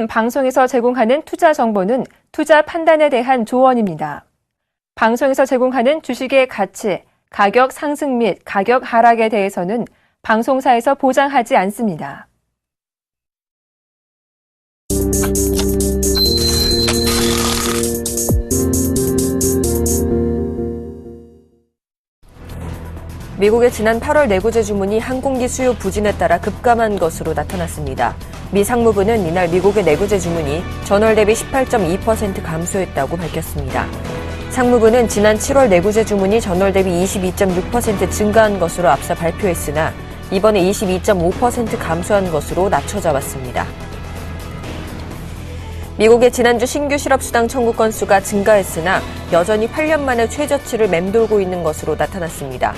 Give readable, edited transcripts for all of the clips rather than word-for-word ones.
방송에서 제공하는 투자 정보는 투자 판단에 대한 조언입니다. 방송에서 제공하는 주식의 가치, 가격 상승 및 가격 하락에 대해서는 방송사에서 보장하지 않습니다. 미국의 지난 8월 내구재 주문이 항공기 수요 부진에 따라 급감한 것으로 나타났습니다. 미 상무부는 이날 미국의 내구재 주문이 전월 대비 18.2% 감소했다고 밝혔습니다. 상무부는 지난 7월 내구재 주문이 전월 대비 22.6% 증가한 것으로 앞서 발표했으나 이번에 22.5% 감소한 것으로 낮춰 잡았습니다. 미국의 지난주 신규 실업수당 청구 건수가 증가했으나 여전히 8년 만에 최저치를 맴돌고 있는 것으로 나타났습니다.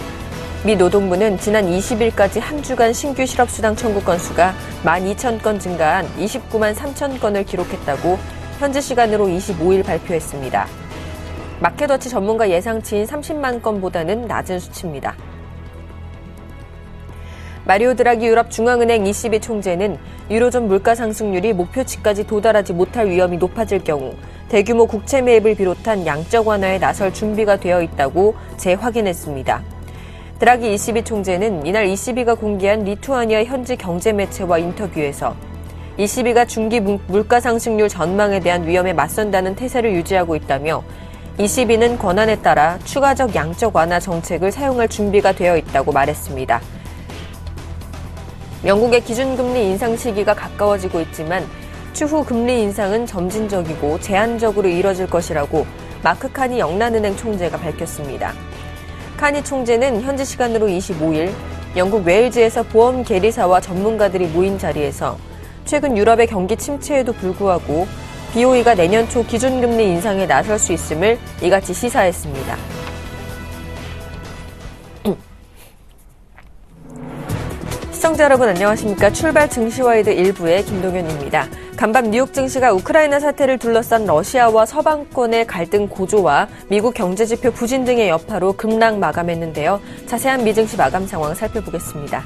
미 노동부는 지난 20일까지 한 주간 신규 실업수당 청구 건수가 12,000건 증가한 29만 3천 건을 기록했다고 현지 시간으로 25일 발표했습니다. 마켓워치 전문가 예상치인 30만 건보다는 낮은 수치입니다. 마리오 드라기 유럽 중앙은행 ECB 총재는 유로존 물가 상승률이 목표치까지 도달하지 못할 위험이 높아질 경우 대규모 국채 매입을 비롯한 양적 완화에 나설 준비가 되어 있다고 재확인했습니다. 드라기 ECB 총재는 이날 ECB가 공개한 리투아니아 현지 경제 매체와 인터뷰에서 ECB가 중기 물가 상승률 전망에 대한 위험에 맞선다는 태세를 유지하고 있다며 ECB는 권한에 따라 추가적 양적 완화 정책을 사용할 준비가 되어 있다고 말했습니다. 영국의 기준금리 인상 시기가 가까워지고 있지만 추후 금리 인상은 점진적이고 제한적으로 이뤄질 것이라고 마크 카니 영란은행 총재가 밝혔습니다. 카니 총재는 현지 시간으로 25일 영국 웨일즈에서 보험 계리사와 전문가들이 모인 자리에서 최근 유럽의 경기 침체에도 불구하고 BOE가 내년 초 기준금리 인상에 나설 수 있음을 이같이 시사했습니다. 시청자 여러분 안녕하십니까. 출발 증시와이드 1부의 김동현입니다. 간밤 뉴욕 증시가 우크라이나 사태를 둘러싼 러시아와 서방권의 갈등 고조와 미국 경제지표 부진 등의 여파로 급락 마감했는데요. 자세한 미증시 마감 상황 살펴보겠습니다.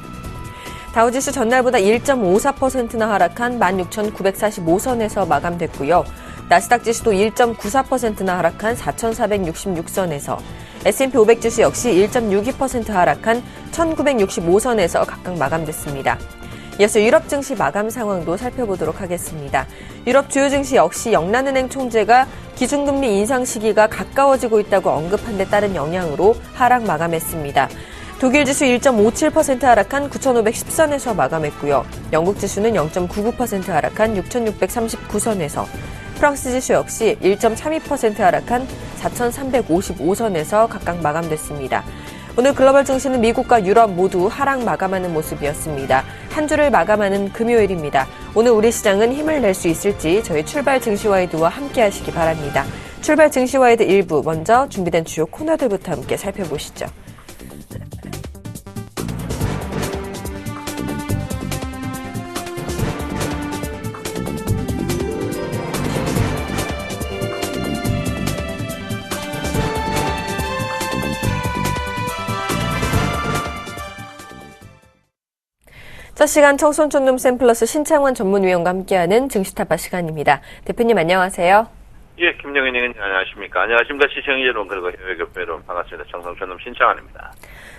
다우지수 전날보다 1.54%나 하락한 16,945선에서 마감됐고요. 나스닥 지수도 1.94%나 하락한 4,466선에서 S&P 500 지수 역시 1.62% 하락한 1,965선에서 각각 마감됐습니다. 이어서 유럽 증시 마감 상황도 살펴보도록 하겠습니다. 유럽 주요 증시 역시 영란은행 총재가 기준금리 인상 시기가 가까워지고 있다고 언급한 데 따른 영향으로 하락 마감했습니다. 독일 지수 1.57% 하락한 9,510선에서 마감했고요. 영국 지수는 0.99% 하락한 6,639선에서 프랑스 지수 역시 1.32% 하락한 4,355선에서 각각 마감됐습니다. 오늘 글로벌 증시는 미국과 유럽 모두 하락 마감하는 모습이었습니다. 한 주를 마감하는 금요일입니다. 오늘 우리 시장은 힘을 낼 수 있을지 저희 출발 증시와이드와 함께 하시기 바랍니다. 출발 증시와이드 1부 먼저 준비된 주요 코너들부터 함께 살펴보시죠. 첫 시간 청손촌놈 샘플러스 신창원 전문위원과 함께하는 증시타파 시간입니다. 대표님 안녕하세요. 예, 김영현 의원님 안녕하십니까. 안녕하십니까. 시청자 여러분 그리고 해외교포 여러분 반갑습니다. 청손촌놈 신창원입니다.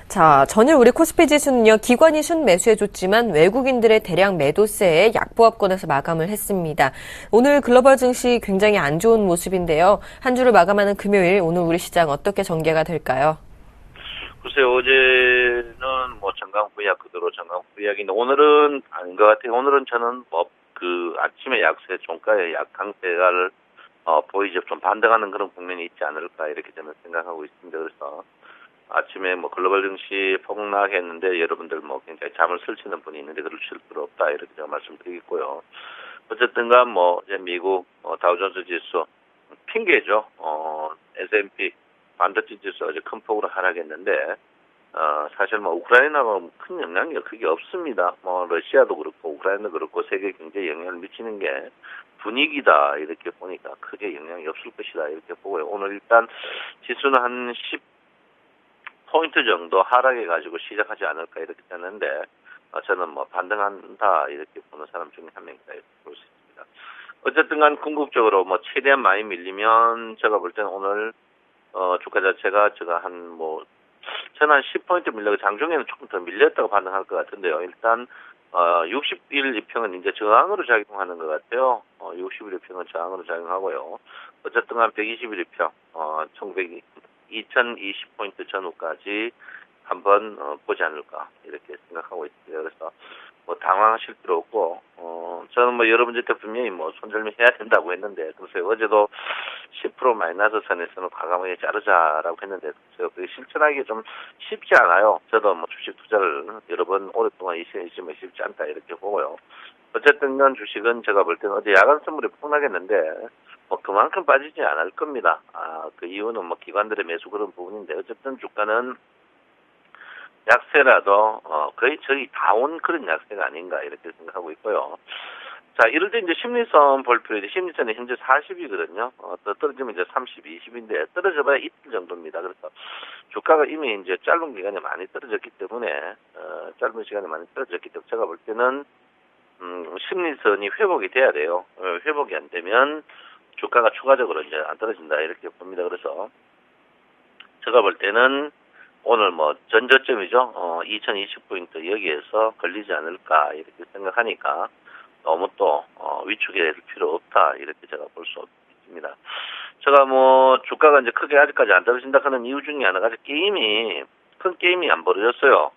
자, 전일 우리 코스피 지수는요. 기관이 순매수해줬지만 외국인들의 대량 매도세에 약보합권에서 마감을 했습니다. 오늘 글로벌 증시 굉장히 안 좋은 모습인데요. 한 주를 마감하는 금요일 오늘 우리 시장 어떻게 전개가 될까요? 글쎄요, 어제는 정강 후약 그대로 정강 후약인데 오늘은 아닌 것 같아요. 오늘은 저는 아침에 약세, 종가의 약강세를 보이죠. 좀 반등하는 그런 국면이 있지 않을까 이렇게 저는 생각하고 있습니다. 그래서 아침에 글로벌 증시 폭락했는데 여러분들 굉장히 잠을 설치는 분이 있는데 그럴 필요 없다 이렇게 제가 말씀드리겠고요. 어쨌든간 이제 미국 다우존스 지수 핑계죠. S&P 반도체 지수 어제 큰 폭으로 하락했는데 사실 우크라이나가 큰 영향이 크게 없습니다. 러시아도 그렇고 우크라이나도 그렇고 세계 경제에 영향을 미치는 게 분위기다 이렇게 보니까 크게 영향이 없을 것이다 이렇게 보고요. 오늘 일단 지수는 한 10포인트 정도 하락해가지고 시작하지 않을까 이렇게 되는데 저는 반등한다 이렇게 보는 사람 중에 한 명이다 이렇게 볼 수 있습니다. 어쨌든 간 궁극적으로 뭐 최대한 많이 밀리면 제가 볼 때는 오늘 주가 자체가 저는 한 10포인트 밀려고 장중에는 조금 더 밀렸다고 판단할 것 같은데요. 일단 60일 이평은 이제 저항으로 작용하는 것 같아요. 60일 이평은 저항으로 작용하고요. 어쨌든 한 120일 이평 2020포인트 전후까지 한번 보지 않을까 이렇게 생각하고 있어요. 그래서 뭐 당황하실 필요 없고 저는 뭐 여러분들께 분명히 뭐 손절미 해야 된다고 했는데 글쎄요 어제도 10% 마이너스 선에서는 과감하게 자르자라고 했는데 글쎄요 그게 실천하기 좀 쉽지 않아요. 저도 뭐 주식 투자를 여러 번 오랫동안 이 시간에 있으면 쉽지 않다 이렇게 보고요. 어쨌든 간 주식은 제가 볼 때는 어제 야간 선물이 폭락했는데 뭐 그만큼 빠지지 않을 겁니다. 그 이유는 뭐 기관들의 매수 그런 부분인데 어쨌든 주가는 약세라도 거의 저희 다 온 그런 약세가 아닌가 이렇게 생각하고 있고요. 자, 이럴 때 이제 심리선 볼 필요 있는데 심리선이 현재 40이거든요. 떨어지면 이제 30, 20인데 떨어져봐야 이틀 정도입니다. 그래서 주가가 이미 이제 짧은 기간에 많이 떨어졌기 때문에 짧은 시간에 많이 떨어졌기 때문에 제가 볼 때는 심리선이 회복이 돼야 돼요. 회복이 안 되면 주가가 추가적으로 이제 안 떨어진다 이렇게 봅니다. 그래서 제가 볼 때는 오늘 뭐 전저점이죠. 2020포인트 여기에서 걸리지 않을까 이렇게 생각하니까 너무 또 위축이 될 필요 없다 이렇게 제가 볼 수 있습니다. 제가 뭐 주가가 이제 크게 아직까지 안 떨어진다 하는 이유 중에 하나가 큰 게임이 안 벌어졌어요.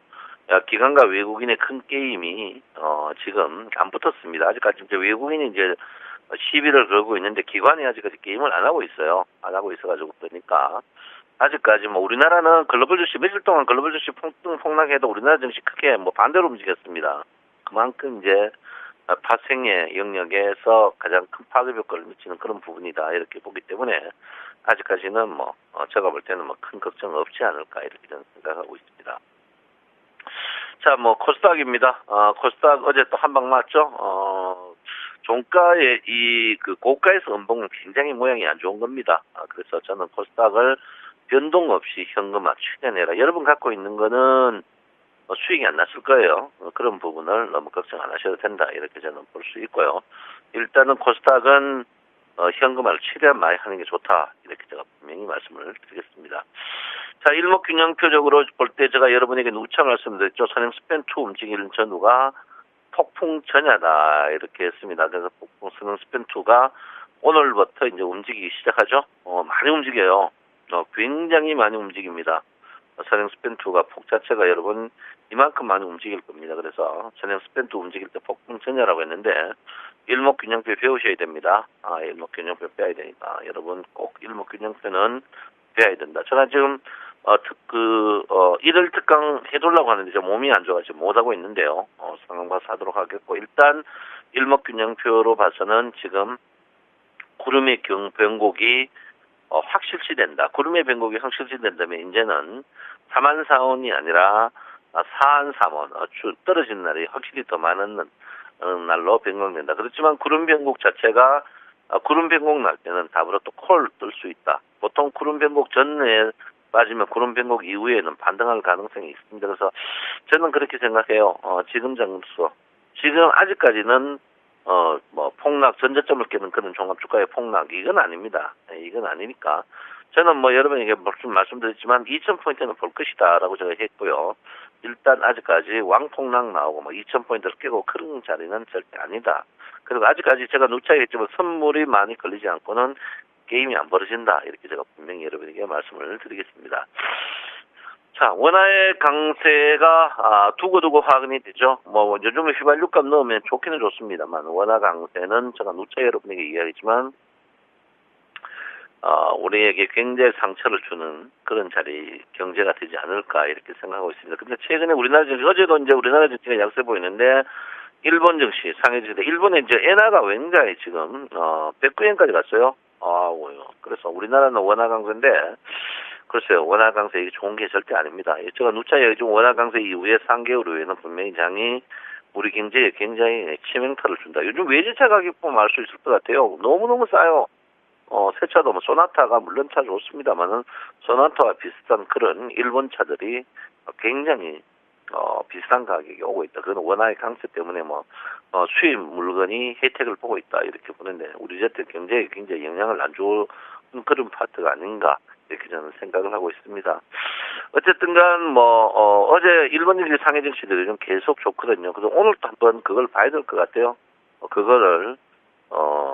기관과 외국인의 큰 게임이 지금 안 붙었습니다. 아직까지 이제 외국인이 이제 시비를 걸고 있는데 기관이 아직까지 게임을 안 하고 있어요. 안 하고 있어가지고 그러니까 아직까지 뭐 우리나라는 글로벌 주식 며칠 동안 글로벌 주식 폭락해도 우리나라 증시 크게 뭐 반대로 움직였습니다. 그만큼 이제 파생의 영역에서 가장 큰 파급 효과를 미치는 그런 부분이다 이렇게 보기 때문에 아직까지는 뭐 제가 볼 때는 뭐 큰 걱정 없지 않을까 이렇게 저는 생각하고 있습니다. 자, 뭐 코스닥입니다. 코스닥 어제 또 한 방 맞죠? 종가의 그 고가에서 음봉은 굉장히 모양이 안 좋은 겁니다. 그래서 저는 코스닥을 변동 없이 현금화 추진해라. 여러분 갖고 있는 거는 수익이 안 났을 거예요. 그런 부분을 너무 걱정 안 하셔도 된다. 이렇게 저는 볼 수 있고요. 일단은 코스닥은 현금화를 최대한 많이 하는 게 좋다. 이렇게 제가 분명히 말씀을 드리겠습니다. 자, 일목균형표적으로 볼 때 제가 여러분에게 누차 말씀드렸죠. 선행 스팬2 움직이는 전후가 폭풍 전야다. 이렇게 했습니다. 그래서 선행 스팬2가 오늘부터 이제 움직이기 시작하죠. 많이 움직여요. 굉장히 많이 움직입니다. 선행 스팬2가 폭 자체가 여러분 이만큼 많이 움직일 겁니다. 그래서 선행 스팬2 움직일 때 폭풍 전야라고 했는데 일목균형표 배우셔야 됩니다. 일목균형표 배워야 되니까 여러분 꼭 일목균형표는 배워야 된다. 제가 지금 일월 특강 해두려고 하는데 좀 몸이 안 좋아서 못하고 있는데요. 상황 봐서 하도록 하겠고 일단 일목균형표로 봐서는 지금 구름의 변곡이 확실시된다. 구름의 변곡이 확실시된다면 이제는 3한 4원이 아니라 4한 3원 떨어진 날이 확실히 더 많은 날로 변곡된다. 그렇지만 구름 변곡 자체가 구름 변곡 날 때는 답으로 또 콜 뜰 수 있다. 보통 구름 변곡 전에 빠지면 구름 변곡 이후에는 반등할 가능성이 있습니다. 그래서 저는 그렇게 생각해요. 지금 아직까지는 뭐 폭락 전저점을 깨는 그런 종합주가의 폭락 이건 아닙니다. 이건 아니니까 저는 뭐 여러분에게 좀 말씀드렸지만 2000포인트는 볼 것이다라고 제가 했고요. 일단 아직까지 왕폭락 나오고 뭐 2000포인트를 깨고 그런 자리는 절대 아니다. 그리고 아직까지 제가 누차 했지만 선물이 많이 걸리지 않고는 게임이 안 벌어진다. 이렇게 제가 분명히 여러분에게 말씀을 드리겠습니다. 자, 원화의 강세가 두고두고 확인이 되죠. 뭐 요즘에 휘발유값 넣으면 좋기는 좋습니다만 원화 강세는 제가 누차 여러분에게 이야기했지만 우리에게 굉장히 상처를 주는 그런 자리 경제가 되지 않을까 이렇게 생각하고 있습니다. 근데 최근에 우리나라 증시 어제도 이제 우리나라 증시가 약세 보이는데 일본 증시 상해 증시 일본에 이제 엔화가 굉장히 지금 109엔까지 갔어요. 그래서 우리나라는 원화 강세인데 글쎄요, 원화 강세 이게 좋은 게 절대 아닙니다. 제가 누차 얘기했죠. 원화 강세 이후에 3개월 후에는 분명히 장이 우리 경제에 굉장히 치명타를 준다. 요즘 외제차 가격 보면 알 수 있을 것 같아요. 너무너무 싸요. 새 차도 뭐 소나타가 물론 차 좋습니다만은 소나타와 비슷한 그런 일본 차들이 굉장히 비싼 가격이 오고 있다. 그건 원화의 강세 때문에 수입 물건이 혜택을 보고 있다. 이렇게 보는데 우리 디저트 경제에 굉장히 영향을 안 주는 그런 파트가 아닌가 이렇게 저는 생각을 하고 있습니다. 어쨌든간 어제 일본 증시 상해 증시들이 좀 계속 좋거든요. 그래서 오늘도 한번 그걸 봐야 될 것 같아요. 그거를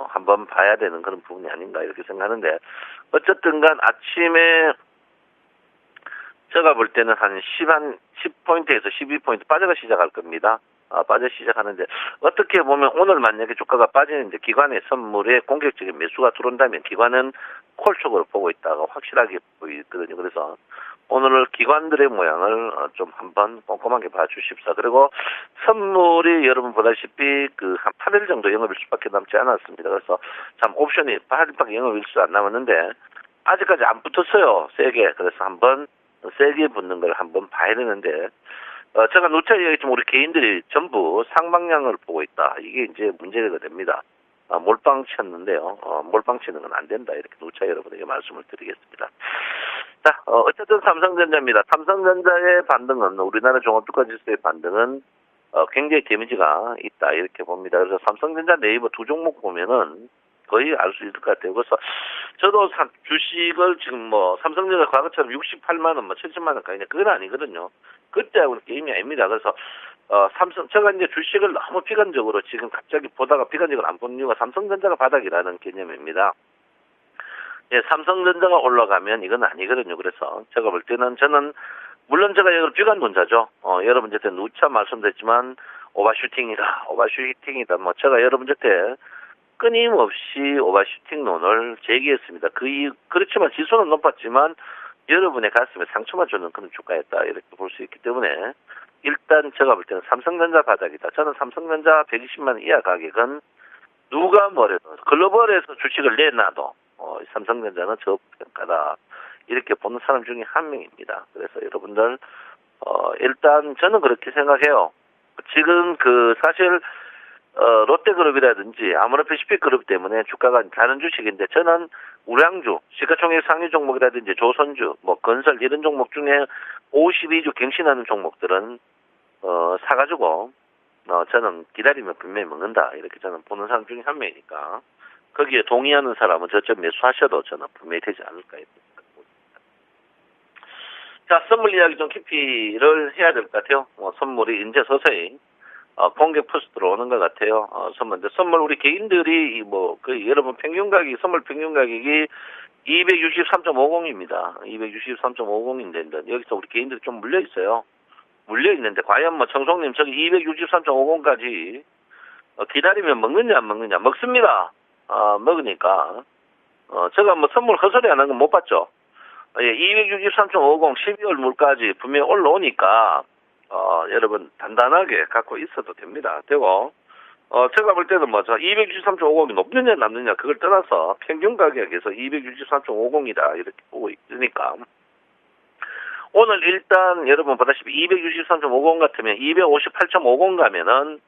한번 봐야 되는 그런 부분이 아닌가 이렇게 생각하는데 어쨌든간 아침에 제가 볼 때는 한 10포인트에서 12포인트 빠져가 시작할 겁니다. 빠져 시작하는데 어떻게 보면 오늘 만약에 주가가 빠지는데 기관의 선물에 공격적인 매수가 들어온다면 기관은 콜 쪽으로 보고 있다가 확실하게 보이거든요. 그래서 오늘 기관들의 모양을 좀 한번 꼼꼼하게 봐주십사. 그리고 선물이 여러분 보다시피 한 8일 정도 영업일수밖에 남지 않았습니다. 그래서 참 옵션이 8일밖에 영업일수 안 남았는데 아직까지 안 붙었어요. 세게. 그래서 한번 세게 붙는 걸 한번 봐야 되는데 제가 누차 얘기했지만 우리 개인들이 전부 상방향을 보고 있다. 이게 이제 문제가 됩니다. 몰빵 쳤는데요. 몰빵 치는 건 안 된다. 이렇게 누차 여러분에게 말씀을 드리겠습니다. 자, 어쨌든 삼성전자입니다. 삼성전자의 반등은 우리나라 종합주가지수의 반등은 굉장히 데미지가 있다. 이렇게 봅니다. 그래서 삼성전자 네이버 두 종목 보면은 거의 알 수 있을 것 같아요. 그래서 저도 주식을 지금 삼성전자 과거처럼 68만 원, 70만 원까지 그건 아니거든요. 그때하고는 게임이 아닙니다. 그래서 제가 이제 주식을 너무 비관적으로 지금 갑자기 보다가 비관적으로 안 보는 이유가 삼성전자가 바닥이라는 개념입니다. 예, 삼성전자가 올라가면 이건 아니거든요. 그래서 제가 볼 때는 저는 물론 제가 이걸 비관론자죠. 여러분한테 누차 말씀드렸지만 오버슈팅이다. 제가 여러분한테 끊임없이 오버슈팅론을 제기했습니다. 그렇지만 지수는 높았지만 여러분의 가슴에 상처만 주는 그런 주가였다. 이렇게 볼 수 있기 때문에 일단 제가 볼 때는 삼성전자 바닥이다. 저는 삼성전자 120만 원 이하 가격은 누가 뭐래도 글로벌에서 주식을 내놔도 삼성전자는 저평가다. 이렇게 보는 사람 중에 한 명입니다. 그래서 여러분들 일단 저는 그렇게 생각해요. 지금 사실 롯데그룹이라든지 아모레패시픽그룹 때문에 주가가 다른 주식인데 저는 우량주, 시가총액 상위 종목이라든지 조선주, 건설 이런 종목 중에 52주 갱신하는 종목들은 사가지고 저는 기다리면 분명히 먹는다. 이렇게 저는 보는 사람 중에 한 명이니까 거기에 동의하는 사람은 저점 매수하셔도 저는 분명히 되지 않을까 이렇게 생각합니다. 자, 선물 이야기 좀 깊이를 해야 될 것 같아요. 선물이 이제 서서히 공격 포스 들어오는 것 같아요. 선물 우리 개인들이 여러분 선물 평균 가격이 263.50입니다. 263.50인데 여기서 우리 개인들이 좀 물려 있어요. 물려 있는데 과연 청송님 저기 263.50까지 기다리면 먹느냐 안 먹느냐 먹습니다. 먹으니까 제가 선물 헛소리 안 한 건 못 봤죠. 예, 263.50 12월 물까지 분명히 올라오니까 여러분 단단하게 갖고 있어도 됩니다. 되고 제가 볼 때는 263.50이 높느냐 남느냐 그걸 떠나서 평균 가격에서 263.50이다 이렇게 보고 있으니까 오늘 일단 여러분 보다시피 263.50 같으면 258.50 가면은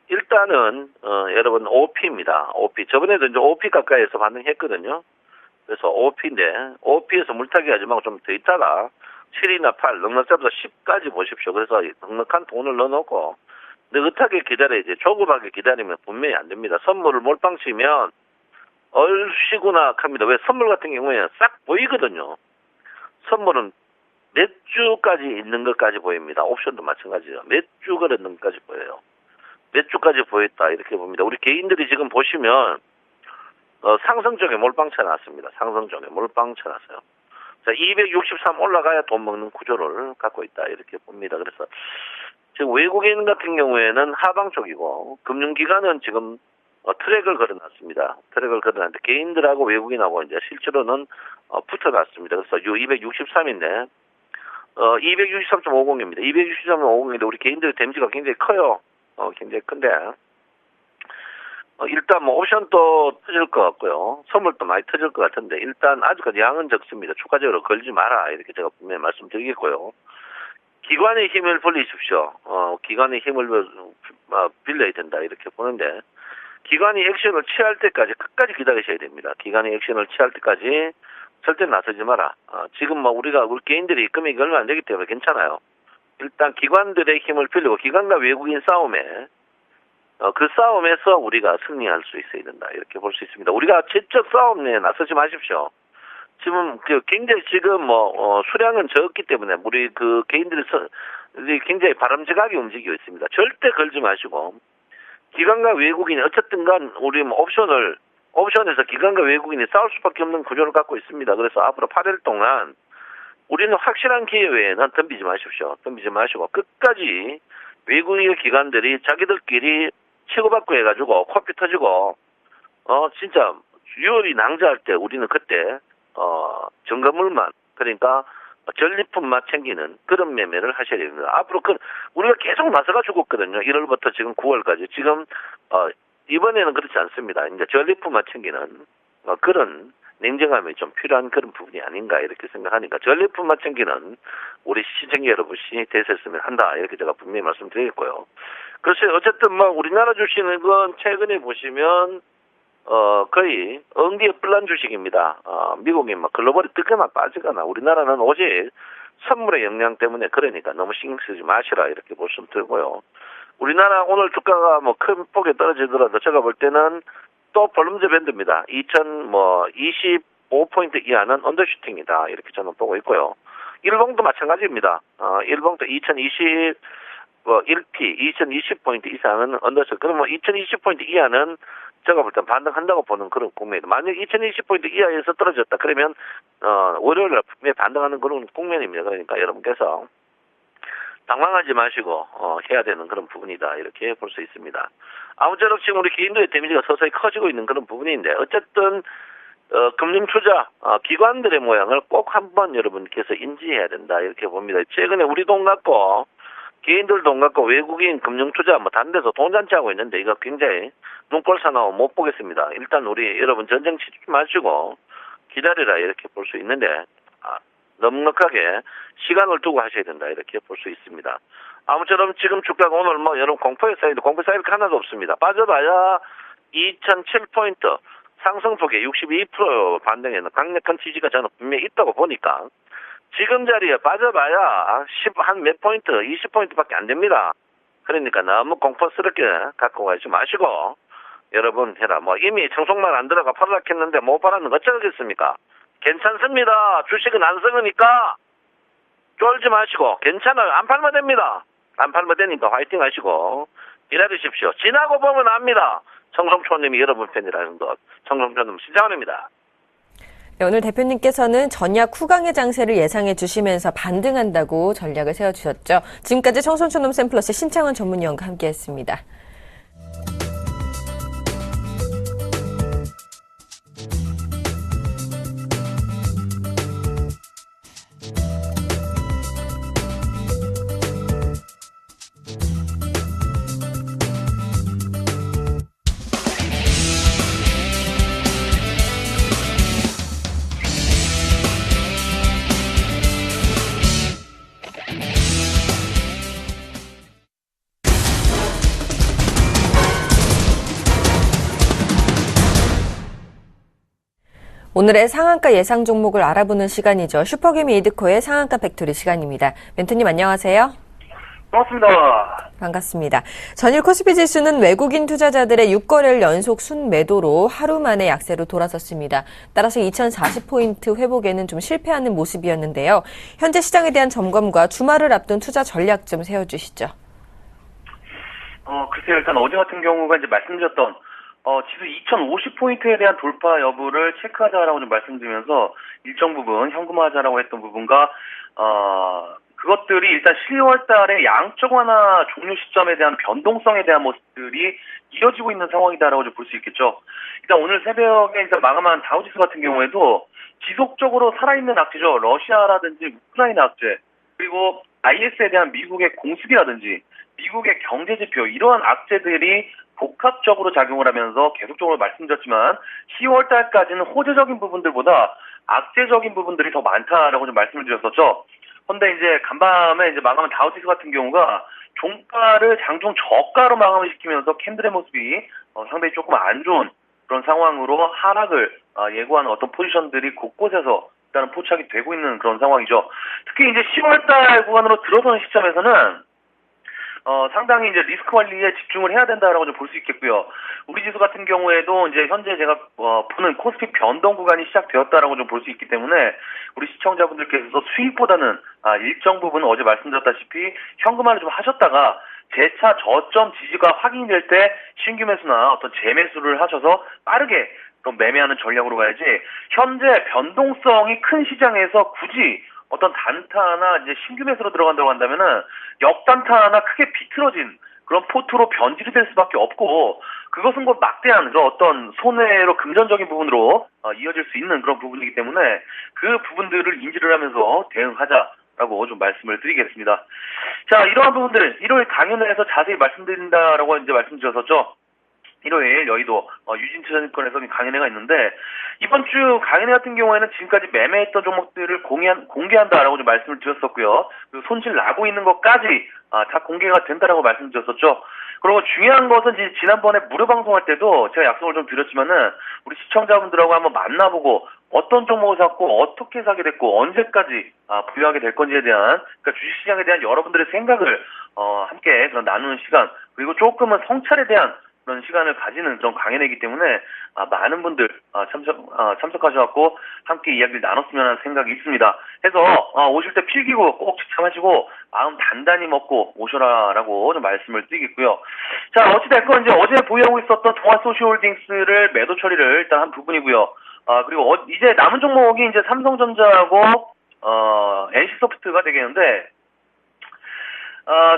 일단은 여러분 OP입니다. OP 저번에도 이제 OP 가까이에서 반응했거든요. 그래서 OP인데 OP에서 물타기 하지 말고 좀 더 있다가 7이나 8, 넉넉하다 10까지 보십시오. 그래서 넉넉한 돈을 넣어놓고 느긋하게 기다려야지. 조급하게 기다리면 분명히 안 됩니다. 선물을 몰빵 치면 얼씨구나 합니다. 왜 선물 같은 경우에는 싹 보이거든요. 선물은 몇 주까지 있는 것까지 보입니다. 옵션도 마찬가지죠. 몇 주 걸었는 것까지 보여요. 몇 주까지 보였다 이렇게 봅니다. 우리 개인들이 지금 보시면 상승 쪽에 몰빵 쳐놨습니다. 상승 쪽에 몰빵 쳐놨어요. 자, 263 올라가야 돈 먹는 구조를 갖고 있다 이렇게 봅니다. 그래서 지금 외국인 같은 경우에는 하방 쪽이고 금융기관은 지금 트랙을 걸어놨습니다. 트랙을 걸어놨는데 개인들하고 외국인하고 이제 실제로는 붙어놨습니다. 그래서 263인데 263.50입니다. 263.50인데 우리 개인들의 데미지가 굉장히 커요. 굉장히 큰데 일단 옵션도 터질 것 같고요. 선물도 많이 터질 것 같은데 일단 아직까지 양은 적습니다. 추가적으로 걸지 마라 이렇게 제가 분명히 말씀드리겠고요. 기관의 힘을 빌리십시오. 기관의 힘을 빌려야 된다 이렇게 보는데 기관이 액션을 취할 때까지 끝까지 기다리셔야 됩니다. 기관이 액션을 취할 때까지 절대 나서지 마라. 지금 우리 개인들이 금액이 얼마 안 되기 때문에 괜찮아요. 일단 기관들의 힘을 빌리고 기관과 외국인 싸움에 그 싸움에서 우리가 승리할 수 있어야 된다. 이렇게 볼 수 있습니다. 우리가 지적 싸움에 나서지 마십시오. 지금 굉장히 지금 수량은 적기 때문에 우리 개인들이 굉장히 바람직하게 움직이고 있습니다. 절대 걸지 마시고 기관과 외국인이 어쨌든간 우리 옵션에서 기관과 외국인이 싸울 수밖에 없는 구조를 갖고 있습니다. 그래서 앞으로 8일 동안 우리는 확실한 기회 외에는 덤비지 마십시오. 덤비지 마시고 끝까지 외국인 기관들이 자기들끼리 치고받고 해가지고 코피 터지고 진짜 유혈이 낭자할 때 우리는 그때 증거물만 그러니까 전리품만 챙기는 그런 매매를 하셔야 됩니다. 앞으로 우리가 계속 나서가 죽었거든요. 1월부터 지금 9월까지. 지금 이번에는 그렇지 않습니다. 이제 전리품만 챙기는 그런 냉정함이 좀 필요한 그런 부분이 아닌가 이렇게 생각하니까 전리품만 챙기는 우리 시청자 여러분이 되셨으면 한다 이렇게 제가 분명히 말씀드리겠고요. 글쎄 어쨌든 우리나라 주식은 최근에 보시면 거의 엉디에 뿔난 주식입니다. 미국이 글로벌이 뜨거나 빠지거나 우리나라는 오직 선물의 영향 때문에 그러니까 너무 신경 쓰지 마시라 이렇게 말씀 드리고요. 우리나라 오늘 주가가 큰 폭에 떨어지더라도 제가 볼 때는 또 볼륨제 밴드입니다. 25포인트 이하는 언더슈팅이다 이렇게 저는 보고 있고요. 일봉도 마찬가지입니다. 일봉도 2020 1P 2020포인트 이상은 언더슈팅. 그럼 2020포인트 이하는 제가 볼 땐 반등한다고 보는 그런 국면입니다. 만약 2020포인트 이하에서 떨어졌다 그러면 월요일에 분명히 반등하는 그런 국면입니다. 그러니까 여러분께서 당황하지 마시고 해야 되는 그런 부분이다 이렇게 볼 수 있습니다. 아무쪼록 지금 우리 개인들의 데미지가 서서히 커지고 있는 그런 부분인데 어쨌든 금융투자 기관들의 모양을 꼭 한번 여러분께서 인지해야 된다 이렇게 봅니다. 최근에 우리 돈 갖고 개인들 돈 갖고 외국인 금융투자 다른 데서 돈잔치 하고 있는데 이거 굉장히 눈꼴 사나워 못 보겠습니다. 일단 우리 여러분 전쟁 치지 마시고 기다리라 이렇게 볼 수 있는데 넉넉하게 시간을 두고 하셔야 된다 이렇게 볼 수 있습니다. 아무쪼록 지금 주가가 오늘 여러분 공포 사이드 하나도 없습니다. 빠져봐야 2007포인트 상승폭에 62% 반등에는 강력한 지지가 저는 분명히 있다고 보니까 지금 자리에 빠져봐야 한 몇 포인트 20포인트밖에 안 됩니다. 그러니까 너무 공포스럽게 갖고 가지 마시고 여러분 해라. 이미 청송만 안 들어가 팔락했는데 못 팔았는 거 어쩌겠습니까? 괜찮습니다. 주식은 안 썩으니까 쫄지 마시고 괜찮아요. 안 팔면 됩니다. 안 팔면 되니까 화이팅 하시고 기다리십시오. 지나고 보면 압니다. 청송초님이 여러분 팬이라는 것. 청송초님 시장원입니다. 네, 오늘 대표님께서는 전약 후강의 장세를 예상해 주시면서 반등한다고 전략을 세워주셨죠. 지금까지 청송초놈 샘플러스 신창원 전문위원과 함께했습니다. 오늘의 상한가 예상 종목을 알아보는 시간이죠. 슈퍼개미 이드코의 상한가 팩토리 시간입니다. 멘토님 안녕하세요. 반갑습니다. 반갑습니다. 전일 코스피 지수는 외국인 투자자들의 6거래일 연속 순매도로 하루 만에 약세로 돌아섰습니다. 따라서 2040포인트 회복에는 좀 실패하는 모습이었는데요. 현재 시장에 대한 점검과 주말을 앞둔 투자 전략 좀 세워주시죠. 글쎄요. 일단 어제 같은 경우가 이제 말씀드렸던 지수 2050포인트에 대한 돌파 여부를 체크하자라고 좀 말씀드리면서 일정 부분 현금화하자라고 했던 부분과 그것들이 일단 10월 달에 양적 완화 종료 시점에 대한 변동성에 대한 모습들이 이어지고 있는 상황이다라고 좀 볼 수 있겠죠. 일단 오늘 새벽에 일단 마감한 다우지수 같은 경우에도 지속적으로 살아있는 악재죠. 러시아라든지 우크라이나 악재, 그리고 IS에 대한 미국의 공습이라든지 미국의 경제 지표, 이러한 악재들이 복합적으로 작용을 하면서 계속적으로 말씀드렸지만 10월 달까지는 호재적인 부분들보다 악재적인 부분들이 더 많다라고 좀 말씀을 드렸었죠. 그런데 이제 간밤에 이제 마감한 다우지수 같은 경우가 종가를 장중 저가로 마감을 시키면서 캔들의 모습이 상당히 조금 안 좋은 그런 상황으로 하락을 예고하는 어떤 포지션들이 곳곳에서 일단은 포착이 되고 있는 그런 상황이죠. 특히 이제 10월 달 구간으로 들어서는 시점에서는 상당히 이제 리스크 관리에 집중을 해야 된다라고 좀 볼 수 있겠고요. 우리 지수 같은 경우에도 이제 현재 제가 보는 코스피 변동 구간이 시작되었다라고 좀 볼 수 있기 때문에 우리 시청자분들께서 수익보다는 일정 부분 어제 말씀드렸다시피 현금화를 좀 하셨다가 재차 저점 지지가 확인이 될 때 신규 매수나 어떤 재매수를 하셔서 빠르게 좀 매매하는 전략으로 가야지, 현재 변동성이 큰 시장에서 굳이 어떤 단타나 이제 신규 매수로 들어간다고 한다면은 역단타나 크게 비틀어진 그런 포트로 변질이 될 수밖에 없고, 그것은 곧 막대한 그런 어떤 손해로 금전적인 부분으로 이어질 수 있는 그런 부분이기 때문에 그 부분들을 인지를 하면서 대응하자라고 좀 말씀을 드리겠습니다. 자, 이러한 부분들 일요일 강연회에서 자세히 말씀드린다라고 이제 말씀드렸었죠. 일요일 여의도 유진투자증권에서 강연회가 있는데, 이번 주 강연회 같은 경우에는 지금까지 매매했던 종목들을 공개한다라고 좀 말씀을 드렸었고요. 그리고 손실 나고 있는 것까지 다 공개가 된다라고 말씀드렸었죠. 그리고 중요한 것은 지난번에 무료 방송할 때도 제가 약속을 좀 드렸지만은 우리 시청자분들하고 한번 만나보고 어떤 종목을 샀고 어떻게 사게 됐고 언제까지 보유하게 될 건지에 대한, 그러니까 주식시장에 대한 여러분들의 생각을 함께 그런 나누는 시간, 그리고 조금은 성찰에 대한 그런 시간을 가지는 그런 강연이기 때문에 많은 분들 참석하셔갖고 함께 이야기를 나눴으면 하는 생각이 있습니다. 해서 오실 때 필기구 꼭 지참하시고 마음 단단히 먹고 오셔라라고 좀 말씀을 드리겠고요. 자, 어찌됐건 이제 어제 보유하고 있었던 동아소시홀딩스를 매도 처리를 일단 한 부분이고요. 그리고 이제 남은 종목이 이제 삼성전자하고 NC소프트가 되겠는데,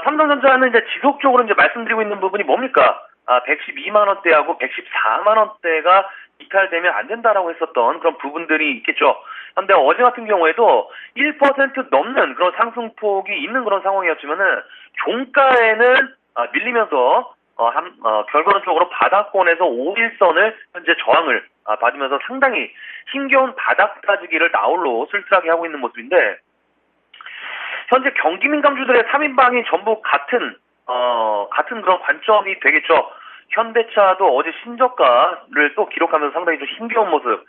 삼성전자는 이제 지속적으로 이제 말씀드리고 있는 부분이 뭡니까? 112만 원대하고 114만 원대가 이탈되면 안 된다라고 했었던 그런 부분들이 있겠죠. 근데 어제 같은 경우에도 1% 넘는 그런 상승폭이 있는 그런 상황이었지만은 종가에는 밀리면서 결과론적으로 바닥권에서 5일선을 현재 저항을 받으면서 상당히 힘겨운 바닥 따지기를 나홀로 쓸쓸하게 하고 있는 모습인데, 현재 경기 민감주들의 3인방이 전부 같은 그런 관점이 되겠죠. 현대차도 어제 신저가를 또 기록하면서 상당히 좀 힘겨운 모습.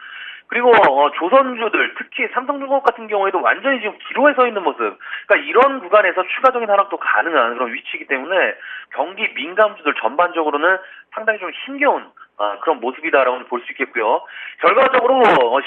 그리고 조선주들, 특히 삼성중공업 같은 경우에도 완전히 지금 기로에 서 있는 모습. 그러니까 이런 구간에서 추가적인 하락도 가능한 그런 위치이기 때문에 경기 민감주들 전반적으로는 상당히 좀 힘겨운 그런 모습이다라고 볼 수 있겠고요. 결과적으로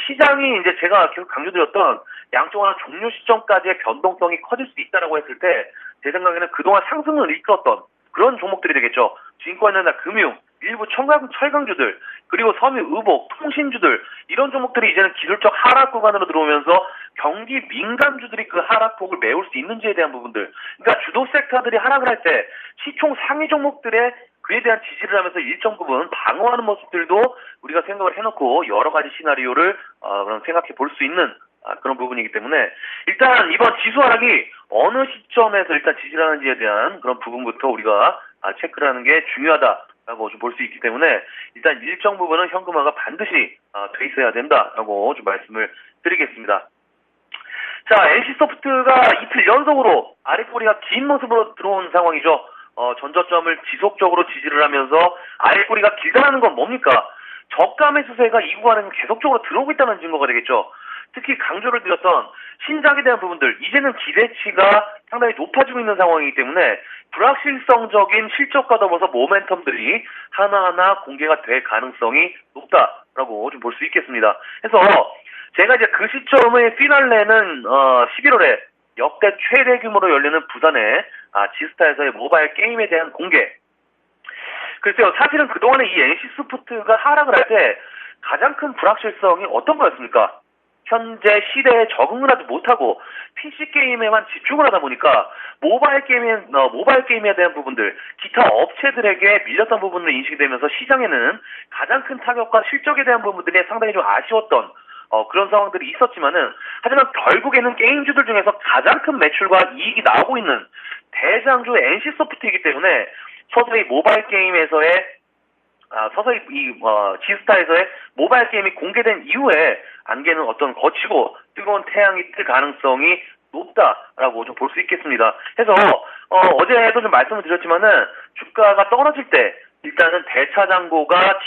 시장이 이제 제가 계속 강조드렸던 양쪽 하나 종료 시점까지의 변동성이 커질 수 있다라고 했을 때, 제 생각에는 그동안 상승을 이끌었던 그런 종목들이 되겠죠. 증권이나 금융, 일부 철강주들, 그리고 섬유, 의복, 통신주들, 이런 종목들이 이제는 기술적 하락 구간으로 들어오면서 경기 민감주들이 그 하락폭을 메울 수 있는지에 대한 부분들, 그러니까 주도 섹터들이 하락을 할 때 시총 상위 종목들의 그에 대한 지지를 하면서 일정 부분 방어하는 모습들도 우리가 생각을 해놓고 여러 가지 시나리오를 그런 생각해 볼 수 있는 그런 부분이기 때문에, 일단 이번 지수 하락이 어느 시점에서 일단 지지를 하는지에 대한 그런 부분부터 우리가 체크를 하는 게 중요하다라고 좀 볼 수 있기 때문에, 일단 일정 부분은 현금화가 반드시 돼 있어야 된다라고 좀 말씀을 드리겠습니다. 자, NC소프트가 이틀 연속으로 아랫꼬리가 긴 모습으로 들어온 상황이죠. 전저점을 지속적으로 지지를 하면서 아랫꼬리가 길다는 건 뭡니까? 저가 매수세가 이 구간에는 계속적으로 들어오고 있다는 증거가 되겠죠. 특히 강조를 드렸던 신작에 대한 부분들, 이제는 기대치가 상당히 높아지고 있는 상황이기 때문에 불확실성적인 실적과 더불어서 모멘텀들이 하나하나 공개가 될 가능성이 높다라고 좀 볼 수 있겠습니다. 그래서 제가 이제 그 시점의 피날레는 11월에 역대 최대 규모로 열리는 부산의 지스타에서의 모바일 게임에 대한 공개. 글쎄요, 사실은 그동안에 이 NC소프트가 하락을 할 때 가장 큰 불확실성이 어떤 거였습니까? 현재 시대에 적응을 하지 못하고 PC게임에만 집중을 하다 보니까 모바일 게임에 대한 부분들, 기타 업체들에게 밀렸던 부분으로 인식이 되면서 시장에는 가장 큰 타격과 실적에 대한 부분들이 상당히 좀 아쉬웠던 그런 상황들이 있었지만은, 하지만 결국에는 게임주들 중에서 가장 큰 매출과 이익이 나오고 있는 대장주 NC소프트이기 때문에 서서히 모바일 게임에서의 지스타에서의 모바일 게임이 공개된 이후에 안개는 어떤 거치고 뜨거운 태양이 뜰 가능성이 높다라고 좀 볼 수 있겠습니다. 그래서 어제도 좀 말씀을 드렸지만은 주가가 떨어질 때 일단은 대차 잔고가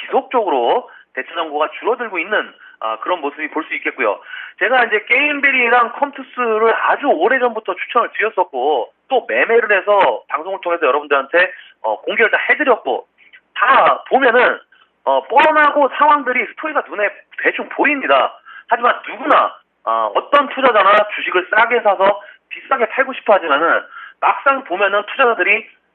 줄어들고 있는 그런 모습이 볼 수 있겠고요. 제가 이제 게임베리랑 컴투스를 아주 오래전부터 추천을 드렸었고, 또 매매를 해서 방송을 통해서 여러분들한테 공개를 다 해드렸고, 다 보면은 뻔하고 상황들이 스토리가 눈에 대충 보입니다. 하지만 누구나 어떤 투자자나 주식을 싸게 사서 비싸게 팔고 싶어 하지만은 막상 보면은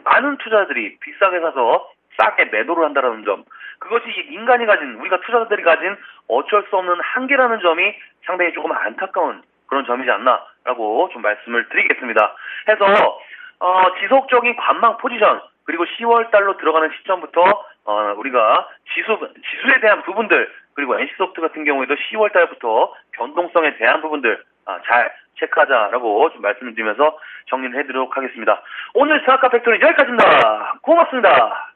많은 투자자들이 비싸게 사서 싸게 매도를 한다는 점, 그것이 인간이 가진, 우리가 투자자들이 가진 어쩔 수 없는 한계라는 점이 상당히 조금 안타까운 그런 점이지 않나라고 좀 말씀을 드리겠습니다. 해서 지속적인 관망 포지션, 그리고 10월 달로 들어가는 시점부터 우리가 지수에 대한 부분들, 그리고 NC소프트 같은 경우에도 10월 달부터 변동성에 대한 부분들 잘 체크하자라고 좀 말씀을 드리면서 정리를 해드리도록 하겠습니다. 오늘 스타카 팩토리는 여기까지입니다. 고맙습니다.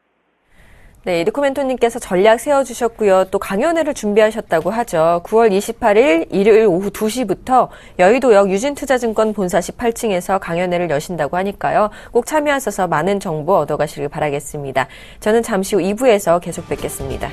네, 이르코멘토님께서 전략 세워주셨고요. 또 강연회를 준비하셨다고 하죠. 9월 28일 일요일 오후 2시부터 여의도역 유진투자증권 본사시 8층에서 강연회를 여신다고 하니까요. 꼭 참여하셔서 많은 정보 얻어가시길 바라겠습니다. 저는 잠시 후 2부에서 계속 뵙겠습니다.